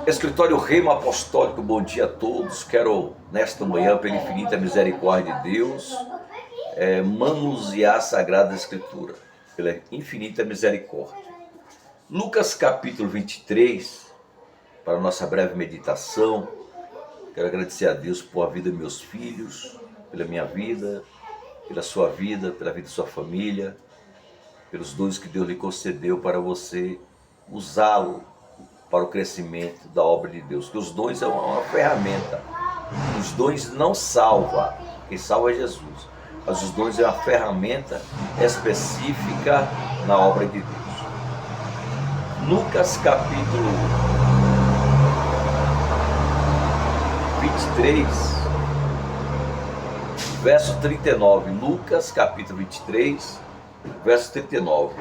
Escritório Rema Apostólico, bom dia a todos. Quero, nesta manhã, pela infinita misericórdia de Deus, manusear a Sagrada Escritura, pela infinita misericórdia. Lucas capítulo 23, para a nossa breve meditação. Quero agradecer a Deus por a vida dos meus filhos, pela minha vida, pela sua vida, pela vida de sua família, pelos dons que Deus lhe concedeu para você usá-lo para o crescimento da obra de Deus. Que os dons são uma ferramenta. Os dons não salvam, quem salva é Jesus. Mas os dons é uma ferramenta específica na obra de Deus. Lucas capítulo 23, verso 39. Lucas capítulo 23, verso 39.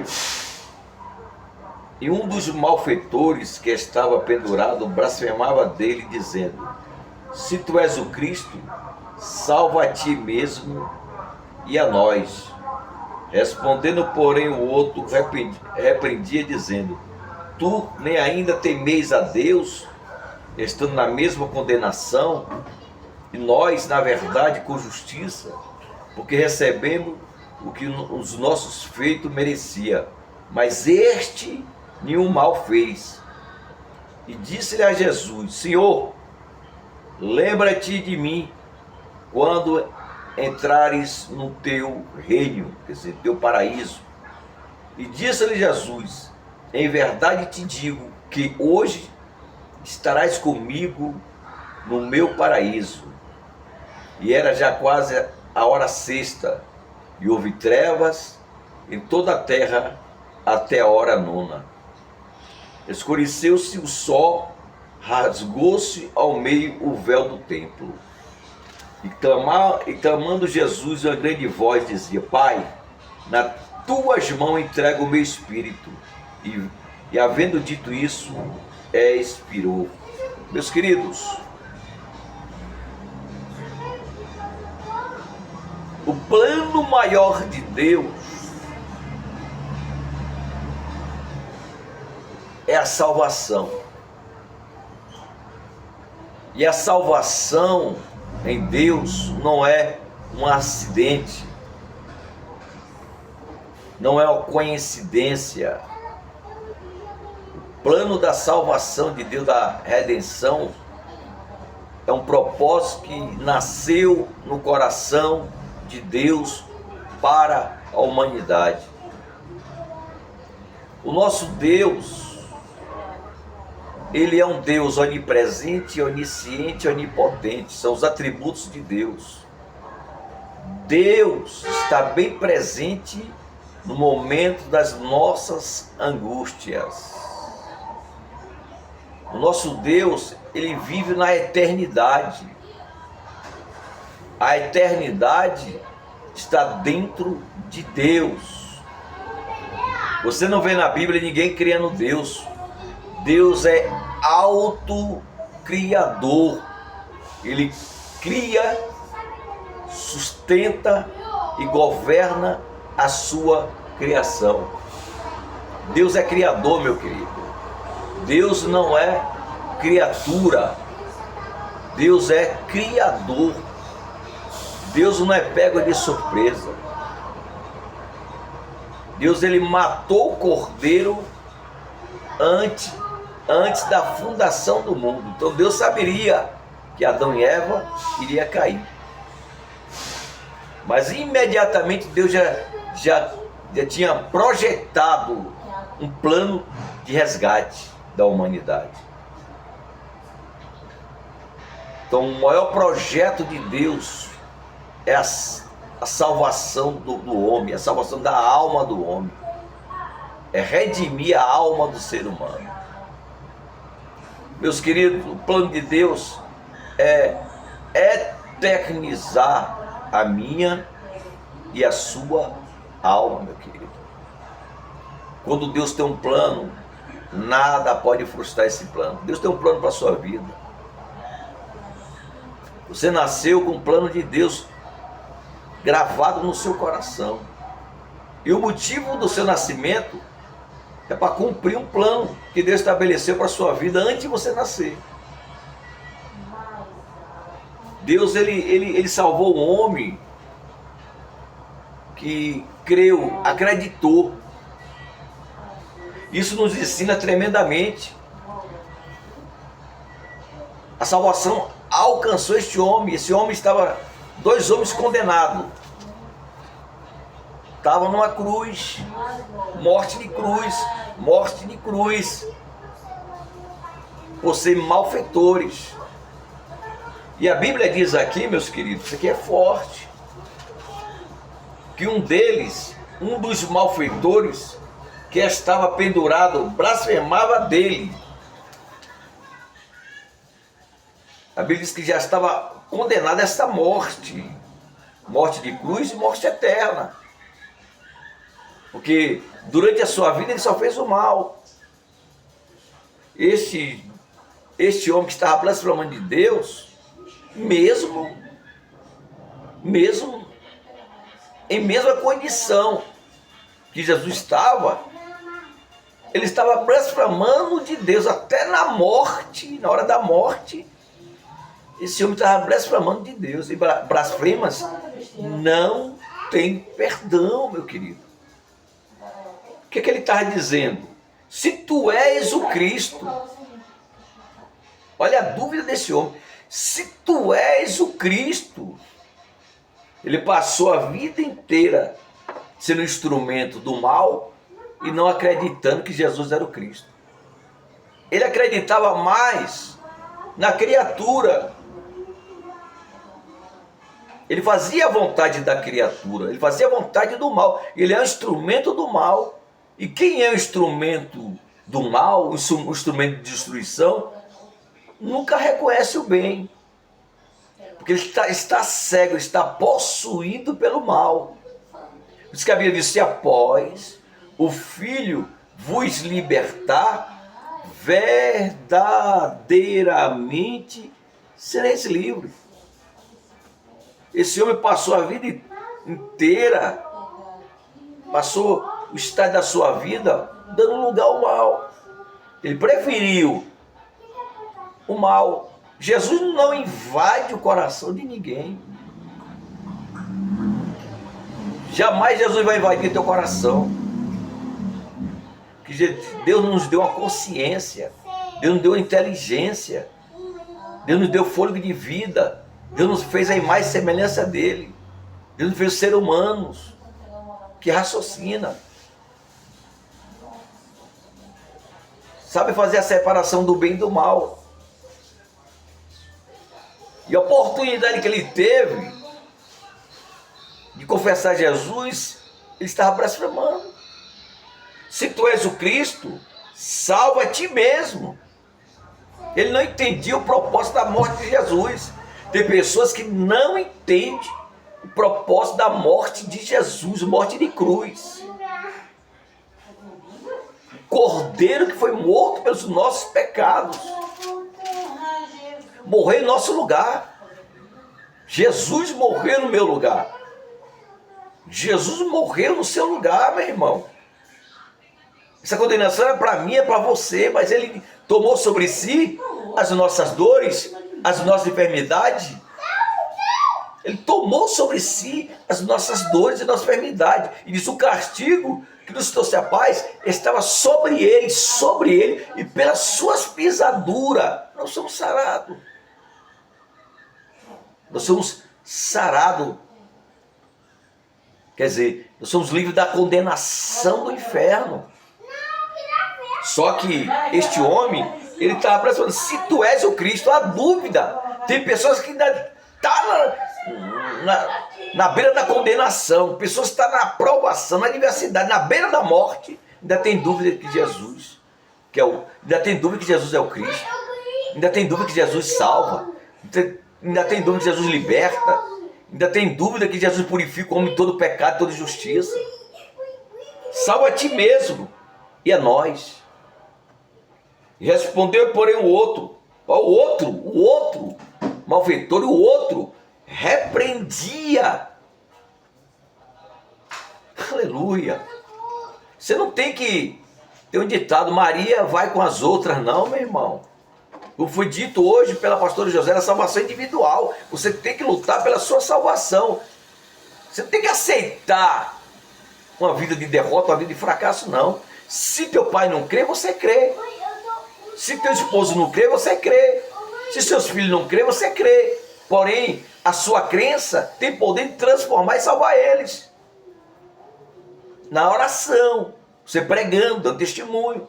E um dos malfeitores que estava pendurado blasfemava dele, dizendo: se tu és o Cristo, salva a ti mesmo e a nós. Respondendo, porém, o outro repreendia, dizendo: tu nem ainda temeis a Deus, estando na mesma condenação, e nós, na verdade, com justiça, porque recebemos o que os nossos feitos merecia. Mas este nenhum mal fez. E disse-lhe a Jesus: Senhor, lembra-te de mim quando entrares no teu reino, quer dizer, teu paraíso. E disse-lhe Jesus: em verdade te digo que hoje estarás comigo no meu paraíso. E era já quase a hora sexta, e houve trevas em toda a terra até a hora nona. Escureceu-se o sol, rasgou-se ao meio o véu do templo. E clamando Jesus, uma grande voz dizia: Pai, nas tuas mãos entrego o meu espírito. E havendo dito isso, expirou. Meus queridos, o plano maior de Deus é a salvação. E a salvação em Deus não é um acidente, não é uma coincidência. O plano da salvação de Deus, da redenção, é um propósito que nasceu no coração de Deus para a humanidade. O nosso Deus, Ele é um Deus onipresente, onisciente, onipotente. São os atributos de Deus. Deus está bem presente no momento das nossas angústias. O nosso Deus, Ele vive na eternidade. A eternidade está dentro de Deus. Você não vê na Bíblia ninguém criando Deus. Deus é autocriador. Ele cria, sustenta e governa a sua criação. Deus é criador, meu querido. Deus não é criatura. Deus é criador. Deus não é pego de surpresa. Deus, Ele matou o cordeiro antes da fundação do mundo. Então Deus saberia que Adão e Eva iria cair. Mas imediatamente Deus já tinha projetado um plano de resgate da humanidade. Então o maior projeto de Deus é a salvação do homem, a salvação da alma do homem. É redimir a alma do ser humano. Meus queridos, o plano de Deus é eternizar a minha e a sua alma, meu querido. Quando Deus tem um plano, nada pode frustrar esse plano. Deus tem um plano para a sua vida. Você nasceu com o plano de Deus gravado no seu coração. E o motivo do seu nascimento É para cumprir um plano que Deus estabeleceu para a sua vida antes de você nascer. Deus ele salvou um homem que creu, acreditou. Isso nos ensina tremendamente. A salvação alcançou este homem. Esse homem estava, 2 homens condenados. Estava numa cruz, morte de cruz, por ser malfeitores. E a Bíblia diz aqui, meus queridos, isso aqui é forte, que um deles, um dos malfeitores, que estava pendurado, blasfemava dele. A Bíblia diz que já estava condenado a esta morte, morte de cruz e morte eterna. Porque durante a sua vida ele só fez o mal. Este homem que estava blasfemando de Deus, mesmo em mesma condição que Jesus estava, ele estava blasfemando de Deus até na morte, na hora da morte. Esse homem estava blasfemando de Deus. E blasfemas não tem perdão, meu querido. O que ele estava dizendo? Se tu és o Cristo, olha a dúvida desse homem. Se tu és o Cristo, ele passou a vida inteira sendo instrumento do mal e não acreditando que Jesus era o Cristo. Ele acreditava mais na criatura. Ele fazia a vontade da criatura, ele fazia a vontade do mal. Ele é um instrumento do mal. E quem é o instrumento do mal, o instrumento de destruição, nunca reconhece o bem. Porque ele está cego, ele está possuído pelo mal. Por isso que a Bíblia diz: se após o Filho vos libertar, verdadeiramente sereis livres. Esse homem passou a vida inteira, passou o estágio da sua vida dando lugar ao mal. Ele preferiu o mal. Jesus não invade o coração de ninguém. Jamais Jesus vai invadir teu coração. Porque Deus nos deu uma consciência, Deus nos deu uma inteligência, Deus nos deu fôlego de vida, Deus nos fez a imagem e semelhança dele. Deus nos fez seres humanos que raciocina, sabe fazer a separação do bem e do mal. E a oportunidade que ele teve de confessar Jesus, ele estava blasfemando. Se tu és o Cristo, salva a ti mesmo. Ele não entendia o propósito da morte de Jesus. Tem pessoas que não entendem o propósito da morte de Jesus, morte de cruz. Cordeiro que foi morto pelos nossos pecados. Morreu em nosso lugar. Jesus morreu no meu lugar. Jesus morreu no seu lugar, meu irmão. Essa condenação é para mim, é para você, mas ele tomou sobre si as nossas dores, as nossas enfermidades. Ele tomou sobre si as nossas dores e nossas enfermidades. E diz: o castigo que nos trouxe a paz estava sobre ele, e pelas suas pisaduras nós somos sarados. Nós somos sarados. Quer dizer, nós somos livres da condenação do inferno. Só que este homem, ele estava pensando: se tu és o Cristo, há dúvida. Tem pessoas que ainda estão na beira da condenação, pessoas que estão na provação, na adversidade, na beira da morte, ainda tem dúvida que Jesus, ainda tem dúvida que Jesus é o Cristo, ainda tem dúvida que Jesus salva, ainda tem dúvida que Jesus liberta, ainda tem dúvida que Jesus purifica o homem de todo pecado, toda injustiça. Salva a ti mesmo e a nós. Respondeu, porém, o outro, malfeitor, o outro repreendia. Aleluia. Você não tem que Tem um ditado, Maria vai com as outras. Não, meu irmão. Como foi dito hoje pela pastora José, a salvação individual. Você tem que lutar pela sua salvação. Você tem que aceitar uma vida de derrota, uma vida de fracasso, não. Se teu pai não crê, você crê. Se teu esposo não crê, você crê. Se seus filhos não crê, você crê. Porém, a sua crença tem poder de transformar e salvar eles. Na oração, você pregando, dando testemunho.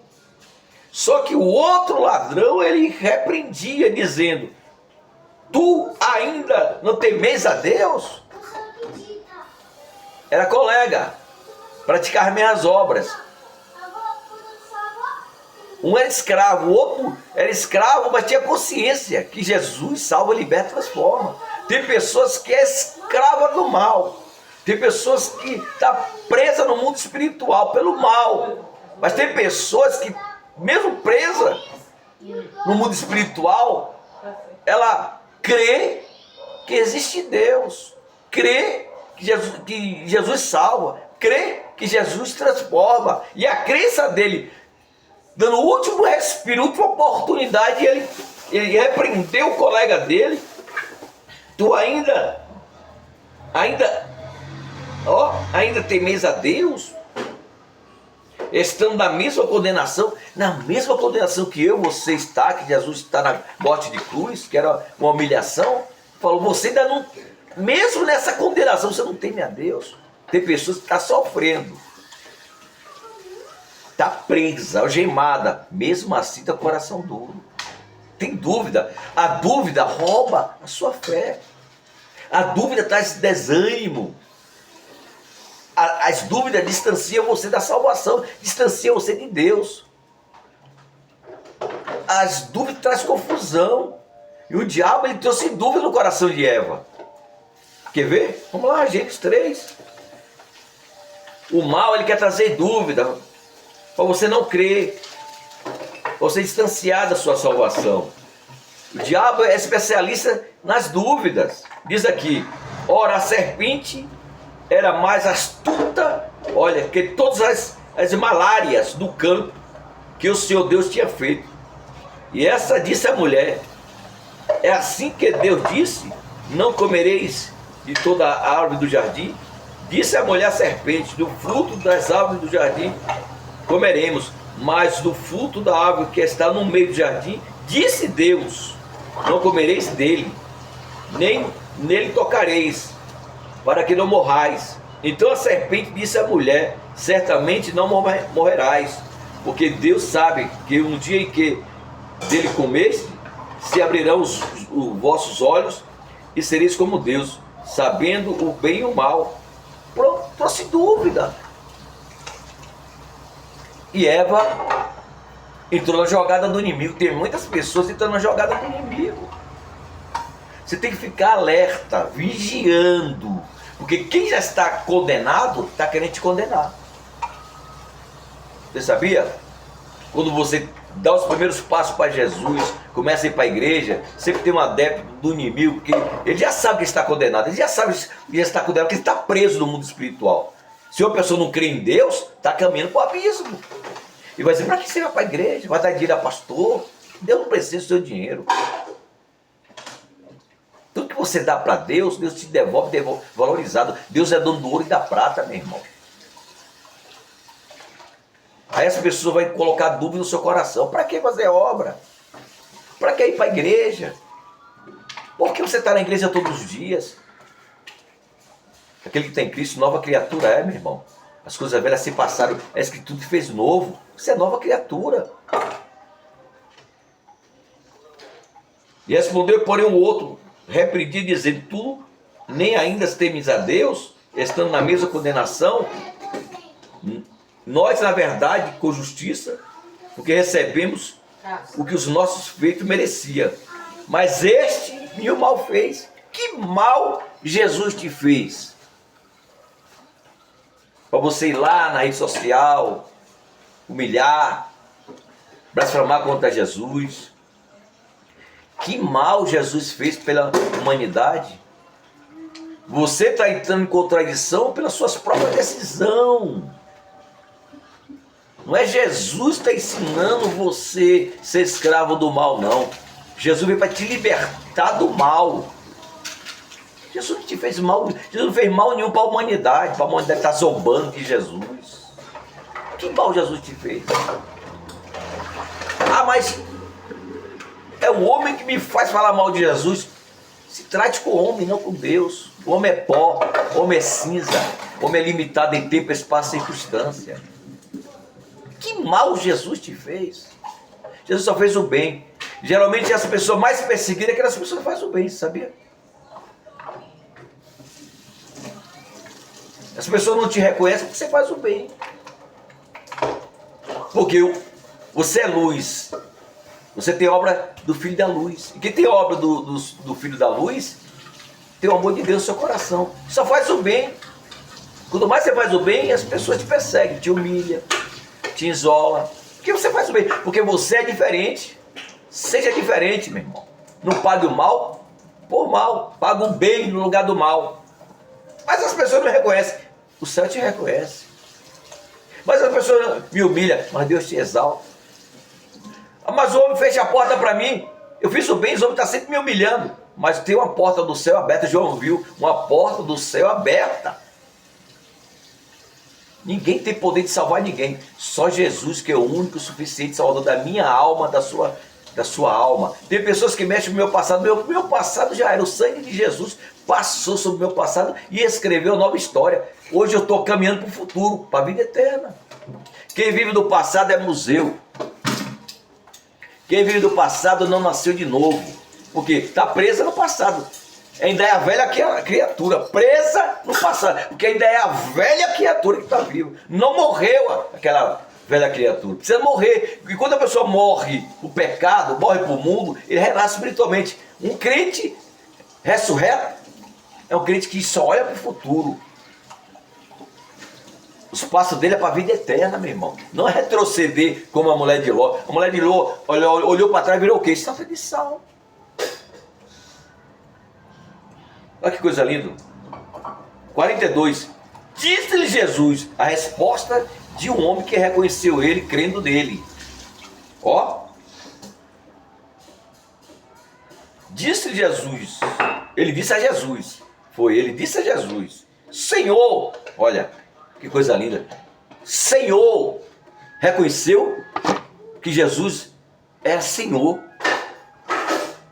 Só que o outro ladrão, ele repreendia, dizendo: tu ainda não temes a Deus? Era colega, praticar minhas obras. Um era escravo, o outro era escravo, mas tinha consciência que Jesus salva, liberta, transforma. Tem pessoas que é escrava do mal. Tem pessoas que estão presas no mundo espiritual pelo mal. Mas tem pessoas que, mesmo presa no mundo espiritual, ela crê que existe Deus, crê que Jesus salva, crê que Jesus transforma. E a crença dele, dando o último respiro, última oportunidade, ele repreendeu o colega dele. Tu ainda temes a Deus? Estando na mesma condenação que você está, que Jesus está na morte de cruz, que era uma humilhação. Falou, você ainda não, mesmo nessa condenação, você não teme a Deus. Tem pessoas que estão sofrendo, está presa, algemada, mesmo assim está com o coração duro. Tem dúvida. A dúvida rouba a sua fé. A dúvida traz desânimo. As dúvidas distanciam você da salvação, distanciam você de Deus. As dúvidas trazem confusão. E o diabo, ele trouxe dúvida no coração de Eva. Quer ver? Vamos lá, Gênesis 3. O mal, ele quer trazer dúvida, para você não crer, para você distanciar da sua salvação. O diabo é especialista nas dúvidas. Diz aqui, ora, a serpente era mais astuta, olha, que todas as malárias do campo que o Senhor Deus tinha feito. E essa disse a mulher, é assim que Deus disse, não comereis de toda a árvore do jardim? Disse a mulher à serpente, do fruto das árvores do jardim comeremos, mas do fruto da árvore que está no meio do jardim, disse Deus, não comereis dele, nem nele tocareis, para que não morrais. Então a serpente disse à mulher, certamente não morrerás, porque Deus sabe que um dia em que dele comeste, se abrirão os vossos olhos, e sereis como Deus, sabendo o bem e o mal. Pronto, trouxe dúvida. E Eva entrou na jogada do inimigo. Tem muitas pessoas entrando na jogada do inimigo. Você tem que ficar alerta, vigiando. Porque quem já está condenado, está querendo te condenar. Você sabia? Quando você dá os primeiros passos para Jesus, começa a ir para a igreja, sempre tem um adepto do inimigo, porque ele já sabe que está condenado, ele já sabe que já está condenado, porque ele está preso no mundo espiritual. Se uma pessoa não crê em Deus, está caminhando para o abismo. E vai dizer, para que você vai para a igreja? Vai dar dinheiro a pastor? Deus não precisa do seu dinheiro. Tudo que você dá para Deus, Deus te devolve valorizado. Deus é dono do ouro e da prata, meu irmão. Aí essa pessoa vai colocar dúvida no seu coração. Para que fazer obra? Para que ir para a igreja? Por que você está na igreja todos os dias? Aquele que tem Cristo, nova criatura é, meu irmão. As coisas velhas se passaram, é escrito que fez novo. Você é nova criatura. E respondeu, porém, o outro, repreendido, dizendo, tu nem ainda temes a Deus, estando na mesma condenação? Nós, na verdade, com justiça, porque recebemos o que os nossos feitos mereciam. Mas este nenhum mal fez. Que mal Jesus te fez? Para você ir lá na rede social, humilhar, blasfemar contra Jesus. Que mal Jesus fez pela humanidade? Você está entrando em contradição pelas suas próprias decisões. Não é Jesus que está ensinando você a ser escravo do mal, não. Jesus veio para te libertar do mal. Jesus não te fez mal, Jesus não fez mal nenhum para a humanidade estar zombando de Jesus. Que mal Jesus te fez? Ah, mas é o homem que me faz falar mal de Jesus. Se trate com o homem, não com Deus. O homem é pó, o homem é cinza, o homem é limitado em tempo, espaço e circunstância. Que mal Jesus te fez? Jesus só fez o bem. Geralmente as pessoas mais perseguidas é aquelas pessoas que fazem o bem, sabia? As pessoas não te reconhecem porque você faz o bem. Porque você é luz. Você tem obra do Filho da Luz. E quem tem obra do Filho da Luz, tem o amor de Deus no seu coração. Só faz o bem. Quanto mais você faz o bem, as pessoas te perseguem, te humilham, te isolam. Porque você faz o bem. Porque você é diferente. Seja diferente, meu irmão. Não pague o mal por mal. Pague o bem no lugar do mal. Mas as pessoas não reconhecem. O céu te reconhece. Mas as pessoas me humilham. Mas Deus te exalta. Mas o homem fecha a porta para mim. Eu fiz o bem, o homem está sempre me humilhando. Mas tem uma porta do céu aberta. João viu uma porta do céu aberta. Ninguém tem poder de salvar ninguém. Só Jesus, que é o único suficiente salvador da minha alma, da sua alma. Tem pessoas que mexem no meu passado. Meu passado já era. O sangue de Jesus passou sobre o meu passado e escreveu nova história. Hoje eu estou caminhando para o futuro, para a vida eterna. Quem vive do passado é museu. Quem vive do passado não nasceu de novo. Porque está presa no passado. Ainda é a velha criatura, presa no passado. Porque ainda é a velha criatura que está viva. Não morreu aquela velha criatura. Precisa morrer. E quando a pessoa morre o pecado, morre para o mundo, ele renasce espiritualmente. Um crente ressurreto é um crente que só olha para o futuro. Os passos dele é para a vida eterna, meu irmão. Não é retroceder como a mulher de Ló. A mulher de Ló olhou para trás e virou o quê? Estátua de sal. Olha que coisa linda. 42. Disse-lhe Jesus a resposta de um homem que reconheceu ele, crendo nele. Ó. Disse Jesus. Ele disse a Jesus. Ele disse a Jesus. Senhor, olha, que coisa linda. Senhor, reconheceu que Jesus era Senhor.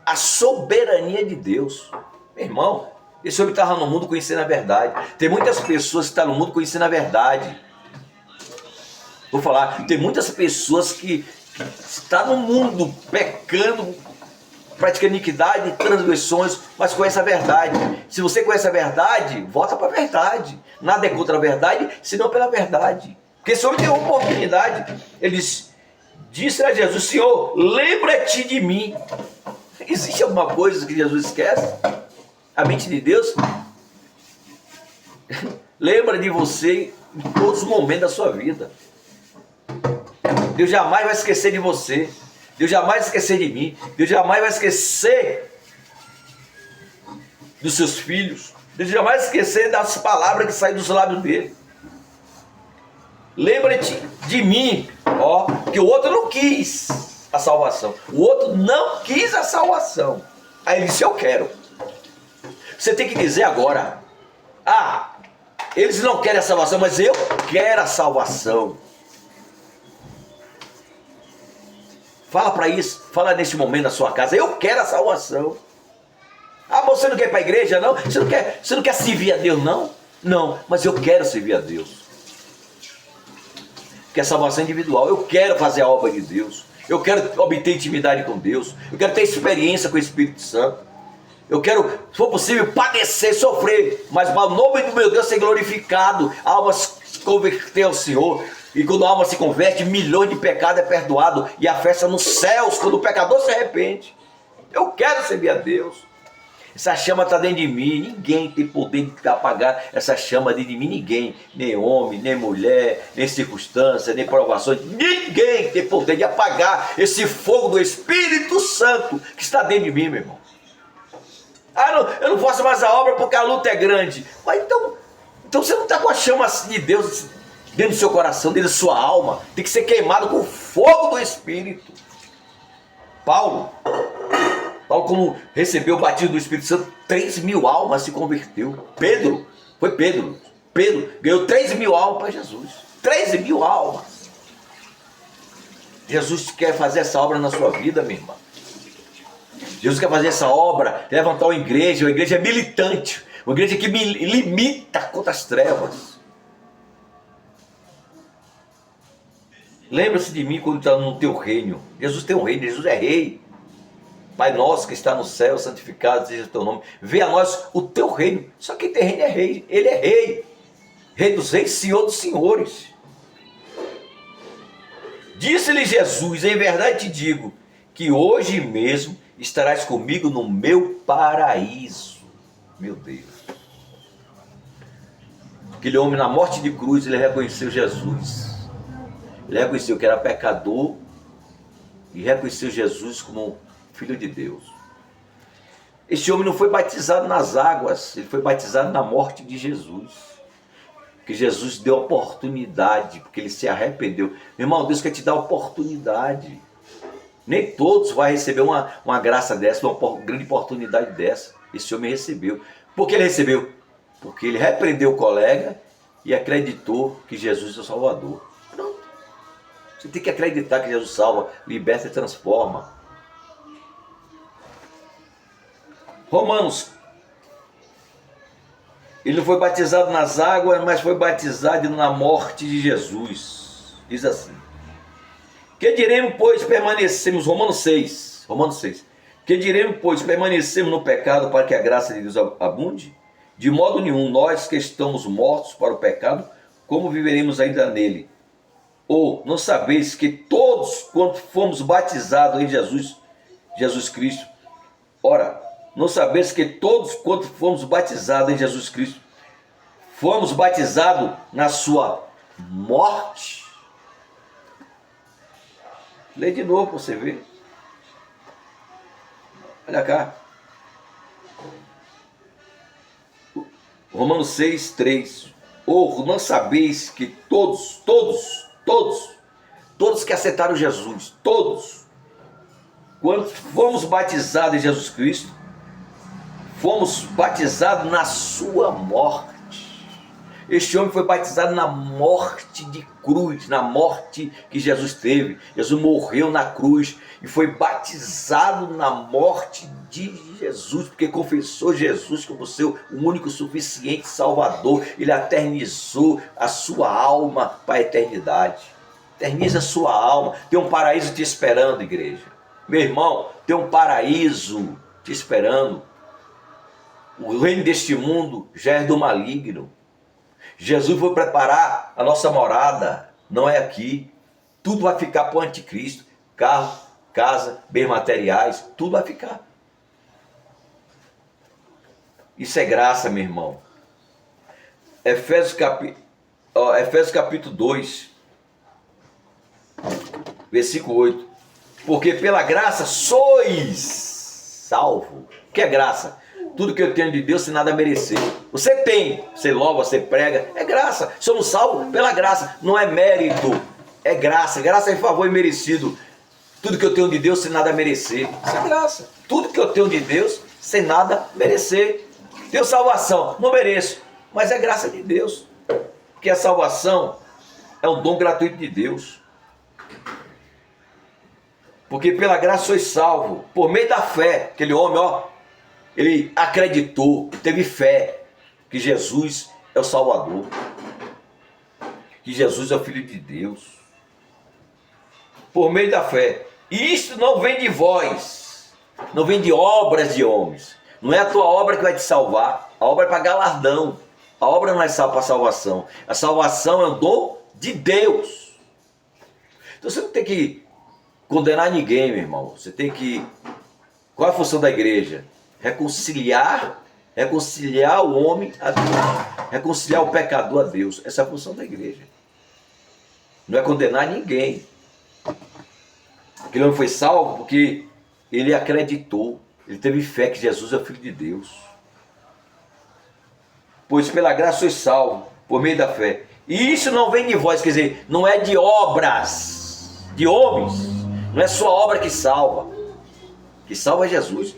A soberania de Deus. Meu irmão, esse homem estava no mundo conhecendo a verdade. Tem muitas pessoas que estão no mundo conhecendo a verdade. Vou falar, tem muitas pessoas que estão no mundo pecando, praticando iniquidade, transgressões, mas conhece a verdade. Se você conhece a verdade, volta para a verdade. Nada é contra a verdade, senão pela verdade. Porque esse homem tem uma oportunidade. Ele disse a Jesus: Senhor, lembra-te de mim. Existe alguma coisa que Jesus esquece? A mente de Deus lembra de você em todos os momentos da sua vida. Deus jamais vai esquecer de você. Deus jamais vai esquecer de mim. Deus jamais vai esquecer dos seus filhos. Deus jamais vai esquecer das palavras que saem dos lábios dele. Lembra-te de mim, ó, que o outro não quis a salvação. O outro não quis a salvação. Aí ele disse: eu quero. Você tem que dizer agora: ah, eles não querem a salvação, mas eu quero a salvação. Fala para isso, fala neste momento na sua casa: eu quero a salvação. Ah, você não quer ir para a igreja, não? Você não quer servir a Deus, não? Não, mas eu quero servir a Deus. Porque a salvação é individual. Eu quero fazer a obra de Deus. Eu quero obter intimidade com Deus. Eu quero ter experiência com o Espírito Santo. Eu quero, se for possível, padecer, sofrer, mas o nome do meu Deus ser glorificado. A alma se converter ao Senhor. E quando a alma se converte, milhões de pecados é perdoado. E a festa nos céus, quando o pecador se arrepende. Eu quero servir a Deus. Essa chama está dentro de mim. Ninguém tem poder de apagar essa chama dentro de mim. Ninguém. Nem homem, nem mulher, nem circunstância, nem provações. Ninguém tem poder de apagar esse fogo do Espírito Santo que está dentro de mim, meu irmão. Ah, não, eu não faço mais a obra porque a luta é grande. Mas então você não está com a chama de Deus dentro do seu coração, dentro da sua alma. Tem que ser queimado com o fogo do Espírito. Paulo, como recebeu o batismo do Espírito Santo, 3.000 almas se converteu. Pedro ganhou 3.000 almas para Jesus. 13.000 almas. Jesus quer fazer essa obra na sua vida, minha irmã. Jesus quer fazer essa obra, levantar uma igreja militante, uma igreja que me limita contra as trevas. Lembra-se de mim quando está no teu reino. Jesus tem um reino, Jesus é rei. Pai nosso que está no céu, santificado seja o teu nome. Venha a nós o teu reino. Só quem tem reino é rei. Ele é rei. Rei dos reis, Senhor dos senhores. Disse-lhe Jesus: em verdade te digo, que hoje mesmo estarás comigo no meu paraíso. Meu Deus. Aquele homem na morte de cruz, ele reconheceu Jesus. Ele reconheceu que era pecador e reconheceu Jesus como Filho de Deus. Este homem não foi batizado nas águas, ele foi batizado na morte de Jesus. Porque Jesus deu oportunidade, porque ele se arrependeu. Meu irmão, Deus quer te dar oportunidade. Nem todos vão receber uma graça dessa, uma grande oportunidade dessa. Esse homem recebeu. Por que ele recebeu? Porque ele repreendeu o colega e acreditou que Jesus é o Salvador. Pronto. Você tem que acreditar que Jesus salva, liberta e transforma. Romanos. Ele não foi batizado nas águas, mas foi batizado na morte de Jesus. Diz assim. Que diremos, pois, permanecemos... Romanos 6. Que diremos, pois, permanecemos no pecado para que a graça de Deus abunde? De modo nenhum, nós que estamos mortos para o pecado, como viveremos ainda nele? Ou não sabeis que todos, quando fomos batizados em Jesus Cristo, ora, não sabeis que todos, quando fomos batizados em Jesus Cristo, fomos batizados na sua morte? Lê de novo para você ver. Olha cá. Romanos 6, 3. Ou não sabeis que todos que aceitaram Jesus, todos, quando fomos batizados em Jesus Cristo, fomos batizados na sua morte. Este homem foi batizado na morte de cruz, na morte que Jesus teve. Jesus morreu na cruz e foi batizado na morte de Jesus, porque confessou Jesus como seu único suficiente Salvador. Ele eternizou a sua alma para a eternidade. Eterniza a sua alma. Tem um paraíso te esperando, igreja. Meu irmão, tem um paraíso te esperando. O reino deste mundo já é do maligno. Jesus foi preparar a nossa morada, não é aqui. Tudo vai ficar para o anticristo. Carro, casa, bens materiais, tudo vai ficar. Isso é graça, meu irmão. Efésios capítulo 2, versículo 8. Porque pela graça sois salvo. O que é graça? Tudo que eu tenho de Deus sem nada merecer. Você tem, você louva, você prega, é graça. Somos salvos pela graça, não é mérito, é graça. Graça é favor imerecido. Tudo que eu tenho de Deus sem nada merecer, isso é graça. Tudo que eu tenho de Deus sem nada merecer. Tenho salvação, não mereço, mas é graça de Deus. Porque a salvação é um dom gratuito de Deus. Porque pela graça sois salvo, por meio da fé. Aquele homem, ele acreditou, teve fé que Jesus é o Salvador, que Jesus é o Filho de Deus, por meio da fé. E isto não vem de vós, não vem de obras de homens. Não é a tua obra que vai te salvar, a obra é para galardão. A obra não é para salvação, a salvação é um dom de Deus. Então você não tem que condenar ninguém, meu irmão. Você tem que... Qual é a função da igreja? Reconciliar o homem a Deus, reconciliar o pecador a Deus. Essa é a função da igreja. Não é condenar ninguém. Aquele homem foi salvo porque ele acreditou, ele teve fé que Jesus é o Filho de Deus. Pois pela graça sois salvo, por meio da fé. E isso não vem de vós, quer dizer, não é de obras, de homens. Não é sua obra que salva. Que salva é Jesus.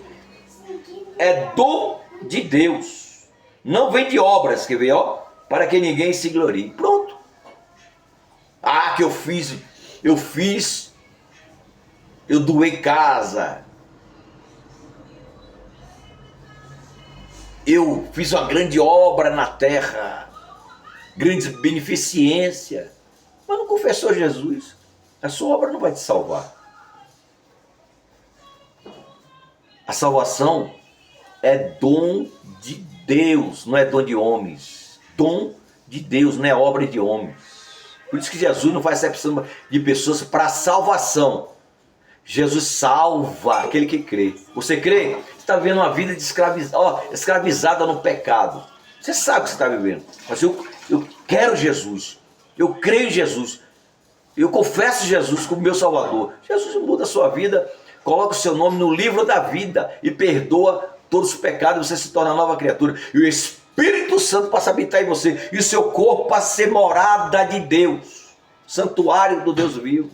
É dom de Deus. Não vem de obras, quer ver, ó? Para que ninguém se glorie. Pronto. Ah, que eu doei casa. Eu fiz uma grande obra na terra. Grande beneficência. Mas não confessou Jesus. A sua obra não vai te salvar. A salvação é dom de Deus, não é dom de homens. Dom de Deus, não é obra de homens. Por isso que Jesus não faz acepção de pessoas para salvação. Jesus salva aquele que crê. Você crê? Você está vivendo uma vida de escravizada no pecado. Você sabe o que você está vivendo. Mas eu quero Jesus. Eu creio em Jesus. Eu confesso Jesus como meu Salvador. Jesus muda a sua vida, coloca o seu nome no livro da vida e perdoa todos os pecados. Você se torna nova criatura. E o Espírito Santo passa a habitar em você. E o seu corpo passa a ser morada de Deus. Santuário do Deus vivo.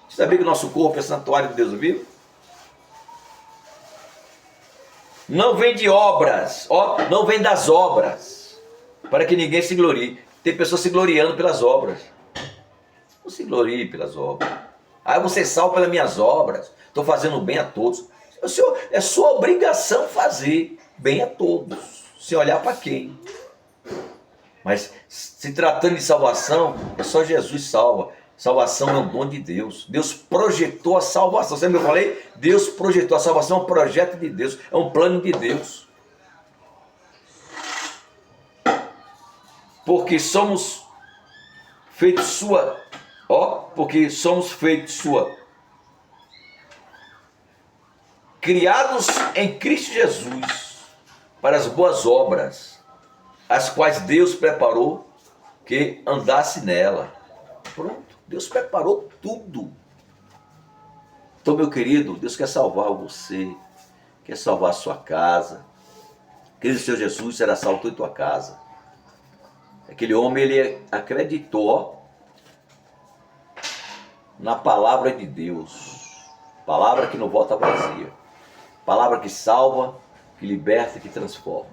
Você sabia que o nosso corpo é santuário do Deus vivo? Não vem de obras, não vem das obras, para que ninguém se glorie. Tem pessoas se gloriando pelas obras. Não se glorie pelas obras. Ah, você salva pelas minhas obras, estou fazendo bem a todos. É sua obrigação fazer bem a todos, se olhar para quem. Mas se tratando de salvação, é só Jesus salva. Salvação é um dom de Deus. Deus projetou a salvação. Sempre eu falei? Deus projetou. A salvação é um projeto de Deus. É um plano de Deus. Porque somos feitos sua. Porque somos feitos sua. Criados em Cristo Jesus para as boas obras, as quais Deus preparou que andasse nela. Pronto. Deus preparou tudo. Então, meu querido, Deus quer salvar você, quer salvar a sua casa. Cristo Senhor Jesus será salvo em tua casa. Aquele homem, ele acreditou na palavra de Deus. Palavra que não volta vazia. Palavra que salva, que liberta, que transforma.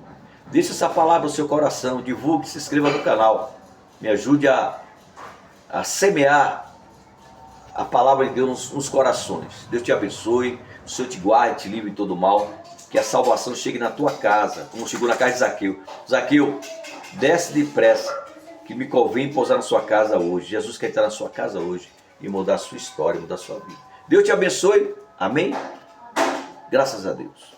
Deixe essa palavra no seu coração, divulgue, se inscreva no canal. Me ajude a semear a palavra de Deus nos corações. Deus te abençoe, o Senhor te guarde, te livre de todo mal, que a salvação chegue na tua casa, como chegou na casa de Zaqueu. Zaqueu, desce depressa, que me convém pousar na sua casa hoje. Jesus quer entrar na sua casa hoje e mudar a sua história, mudar a sua vida. Deus te abençoe, amém? Graças a Deus.